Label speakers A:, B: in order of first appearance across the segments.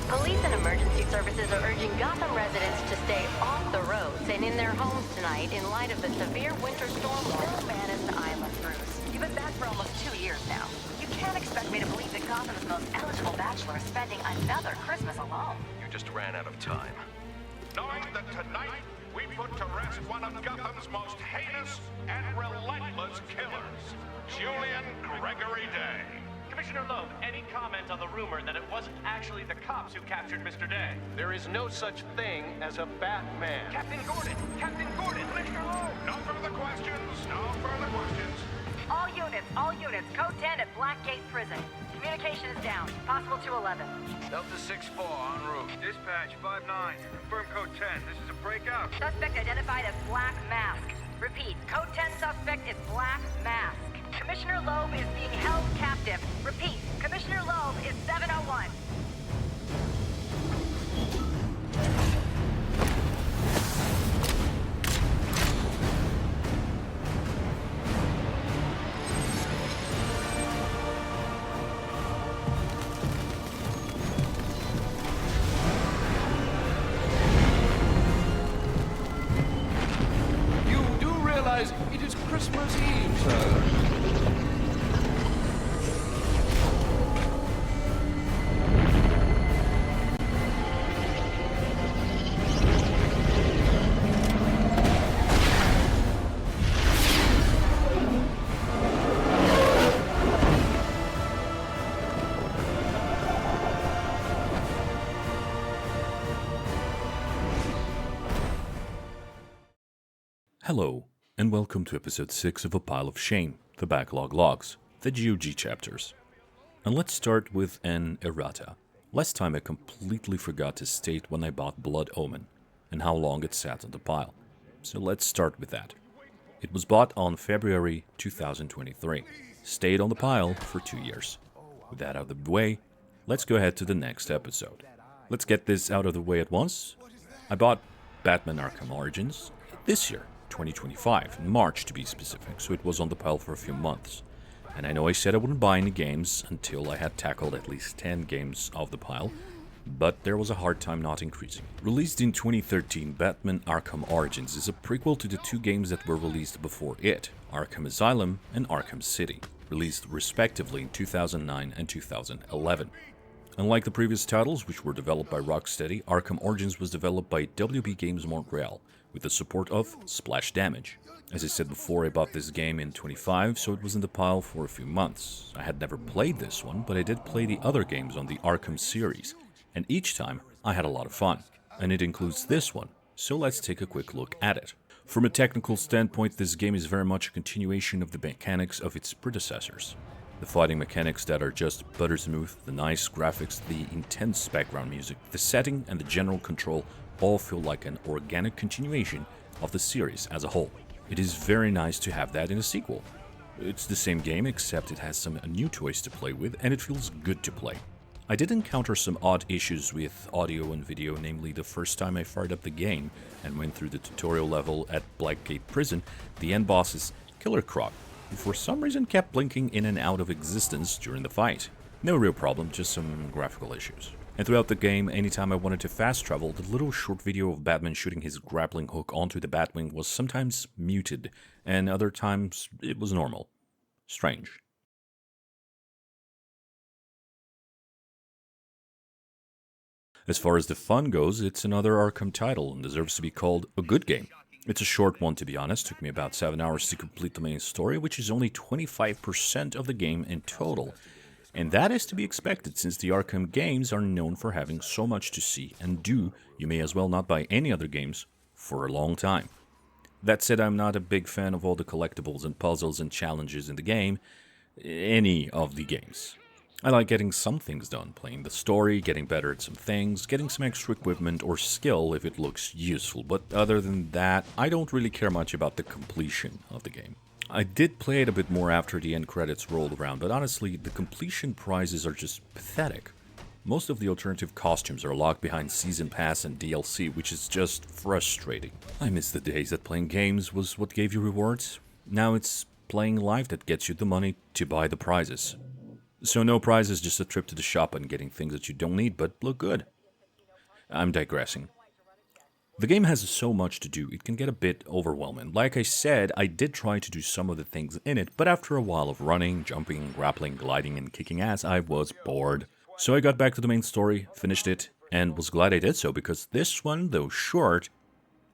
A: Police and emergency services are urging Gotham residents to stay off the roads and in their homes tonight in light of the severe winter storm.
B: No man is an island, Bruce. You've been back for almost 2 years now. You can't expect me to believe that Gotham's most eligible bachelor is spending another Christmas alone.
C: You just ran out of time.
D: Knowing that tonight we put to rest one of Gotham's most heinous and relentless killers, Julian Gregory Day.
E: Commissioner Loeb, any comment on the rumor that it wasn't actually the cops who captured Mr. Day?
C: There is no such thing as a Batman.
E: Captain Gordon! Captain Gordon! Commissioner Loeb!
D: No further questions, no further questions.
B: All units, code 10 at Blackgate Prison. Communication is down, possible to 11.
F: Delta 6-4 en route. Dispatch 5-9. Confirm code 10. This is a breakout.
B: Suspect identified as Black Mask. Repeat, code 10 suspect is Black Mask. Commissioner Loeb is being held captive. Repeat, Commissioner Loeb is 701.
G: You do realize it is Christmas Eve, sir?
H: Hello, and welcome to episode 6 of A Pile of Shame, the Backlog Logs, the GOG chapters. And let's start with an errata. Last time I completely forgot to state when I bought Blood Omen, and how long it sat on the pile. So let's start with that. It was bought on February 2023, stayed on the pile for 2 years. With that out of the way, let's go ahead to the next episode. Let's get this out of the way at once. I bought Batman Arkham Origins this year. 2025, in March to be specific, so it was on the pile for a few months. And I know I said I wouldn't buy any games until I had tackled at least 10 games of the pile, but there was a hard time not increasing. Released in 2013, Batman Arkham Origins is a prequel to the 2 games that were released before it, Arkham Asylum and Arkham City, released respectively in 2009 and 2011. Unlike the previous titles, which were developed by Rocksteady, Arkham Origins was developed by WB Games Montreal, with the support of Splash Damage. As I said before, I bought this game in 25, so it was in the pile for a few months. I had never played this one, but I did play the other games on the Arkham series, and each time I had a lot of fun. And it includes this one, so let's take a quick look at it. From a technical standpoint, this game is very much a continuation of the mechanics of its predecessors. The fighting mechanics that are just butter smooth, the nice graphics, the intense background music, the setting and the general control all feel like an organic continuation of the series as a whole. It is very nice to have that in a sequel. It's the same game except it has some new toys to play with and it feels good to play. I did encounter some odd issues with audio and video, namely the first time I fired up the game and went through the tutorial level at Blackgate Prison, the end boss is Killer Croc, who for some reason kept blinking in and out of existence during the fight. No real problem, just some graphical issues. And throughout the game, anytime I wanted to fast travel, the little short video of Batman shooting his grappling hook onto the Batwing was sometimes muted, and other times it was normal. Strange. As far as the fun goes, it's another Arkham title and deserves to be called a good game. It's a short one, to be honest. Took me about 7 hours to complete the main story, which is only 25% of the game in total. And that is to be expected, since the Arkham games are known for having so much to see and do, you may as well not buy any other games for a long time. That said, I'm not a big fan of all the collectibles and puzzles and challenges in the game, any of the games. I like getting some things done, playing the story, getting better at some things, getting some extra equipment or skill if it looks useful, but other than that, I don't really care much about the completion of the game. I did play it a bit more after the end credits rolled around, but honestly, the completion prizes are just pathetic. Most of the alternative costumes are locked behind Season Pass and DLC, which is just frustrating. I miss the days that playing games was what gave you rewards. Now it's playing live that gets you the money to buy the prizes. So no prizes, just a trip to the shop and getting things that you don't need but look good. I'm digressing. The game has so much to do, it can get a bit overwhelming. Like I said, I did try to do some of the things in it, but after a while of running, jumping, grappling, gliding, and kicking ass, I was bored. So I got back to the main story, finished it, and was glad I did so, because this one, though short,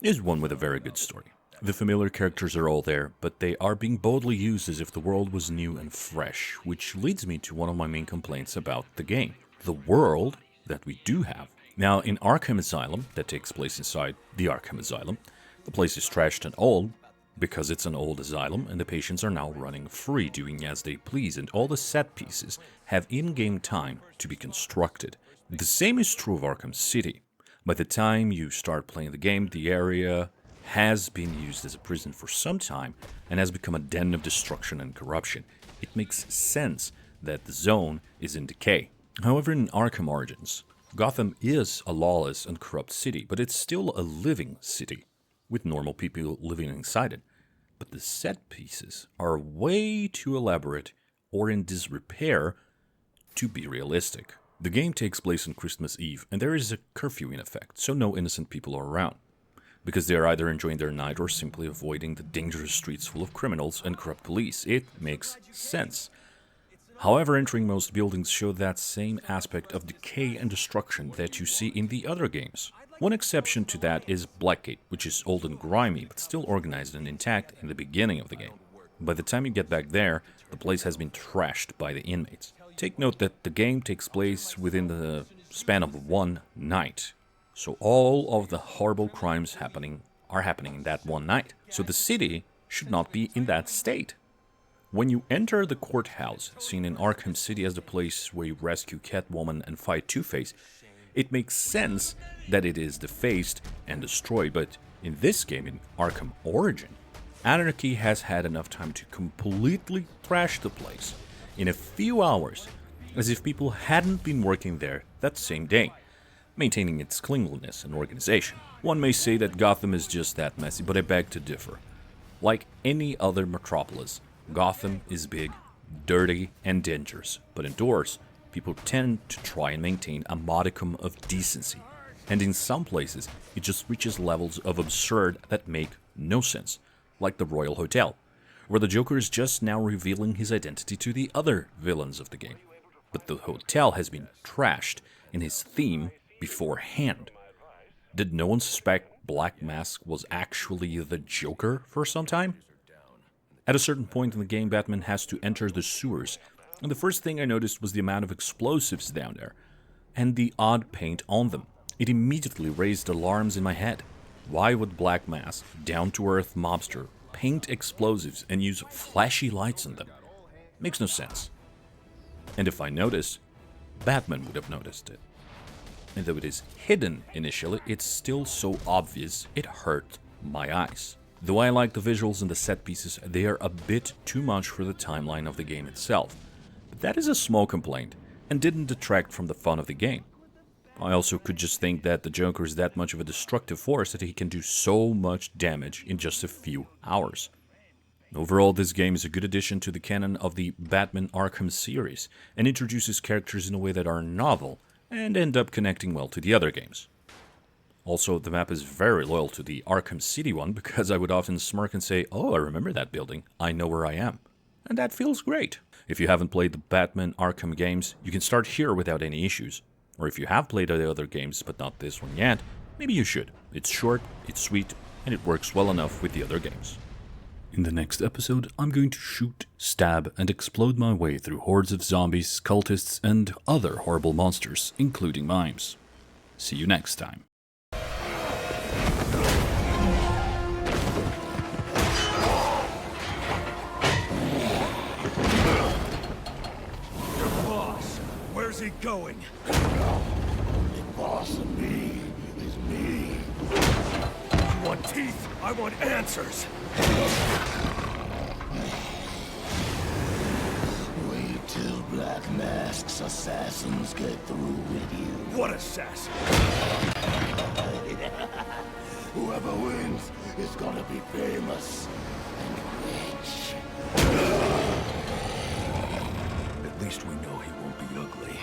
H: is one with a very good story. The familiar characters are all there, but they are being boldly used as if the world was new and fresh, which leads me to one of my main complaints about the game. The world that we do have. Now, in Arkham Asylum, that takes place inside the Arkham Asylum, the place is trashed and old, because it's an old asylum, and the patients are now running free, doing as they please, and all the set pieces have in-game time to be constructed. The same is true of Arkham City. By the time you start playing the game, the area has been used as a prison for some time, and has become a den of destruction and corruption. It makes sense that the zone is in decay. However, in Arkham Origins, Gotham is a lawless and corrupt city, but it's still a living city, with normal people living inside it. But the set pieces are way too elaborate or in disrepair to be realistic. The game takes place on Christmas Eve, and there is a curfew in effect, so no innocent people are around, because they are either enjoying their night or simply avoiding the dangerous streets full of criminals and corrupt police. It makes sense. However, entering most buildings show that same aspect of decay and destruction that you see in the other games. One exception to that is Blackgate, which is old and grimy, but still organized and intact in the beginning of the game. By the time you get back there, the place has been trashed by the inmates. Take note that the game takes place within the span of one night. So all of the horrible crimes are happening in that one night. So the city should not be in that state. When you enter the courthouse, seen in Arkham City as the place where you rescue Catwoman and fight Two-Face, it makes sense that it is defaced and destroyed, but in this game, in Arkham Origin, Anarchy has had enough time to completely trash the place in a few hours, as if people hadn't been working there that same day, maintaining its cleanliness and organization. One may say that Gotham is just that messy, but I beg to differ. Like any other metropolis, Gotham is big, dirty, and dangerous, but indoors, people tend to try and maintain a modicum of decency, and in some places, it just reaches levels of absurd that make no sense, like the Royal Hotel, where the Joker is just now revealing his identity to the other villains of the game. But the hotel has been trashed in his theme beforehand. Did no one suspect Black Mask was actually the Joker for some time? At a certain point in the game, Batman has to enter the sewers, and the first thing I noticed was the amount of explosives down there, and the odd paint on them. It immediately raised alarms in my head. Why would Black Mask, down-to-earth mobster, paint explosives and use flashy lights on them? Makes no sense. And if I noticed, Batman would have noticed it. And though it is hidden initially, it's still so obvious it hurt my eyes. Though I like the visuals and the set pieces, they are a bit too much for the timeline of the game itself. But that is a small complaint, and didn't detract from the fun of the game. I also could just think that the Joker is that much of a destructive force that he can do so much damage in just a few hours. Overall, this game is a good addition to the canon of the Batman Arkham series, and introduces characters in a way that are novel, and end up connecting well to the other games. Also, the map is very loyal to the Arkham City one, because I would often smirk and say, oh, I remember that building, I know where I am. And that feels great. If you haven't played the Batman Arkham games, you can start here without any issues. Or if you have played the other games, but not this one yet, maybe you should. It's short, it's sweet, and it works well enough with the other games. In the next episode, I'm going to shoot, stab, and explode my way through hordes of zombies, cultists, and other horrible monsters, including mimes. See you next time.
I: Where's he going?
J: The boss of me is me.
I: You want teeth? I want answers.
J: Wait till Black Mask's assassins get through with you.
I: What assassin?
J: Whoever wins is gonna be famous and rich.
I: At least we know he won't be ugly.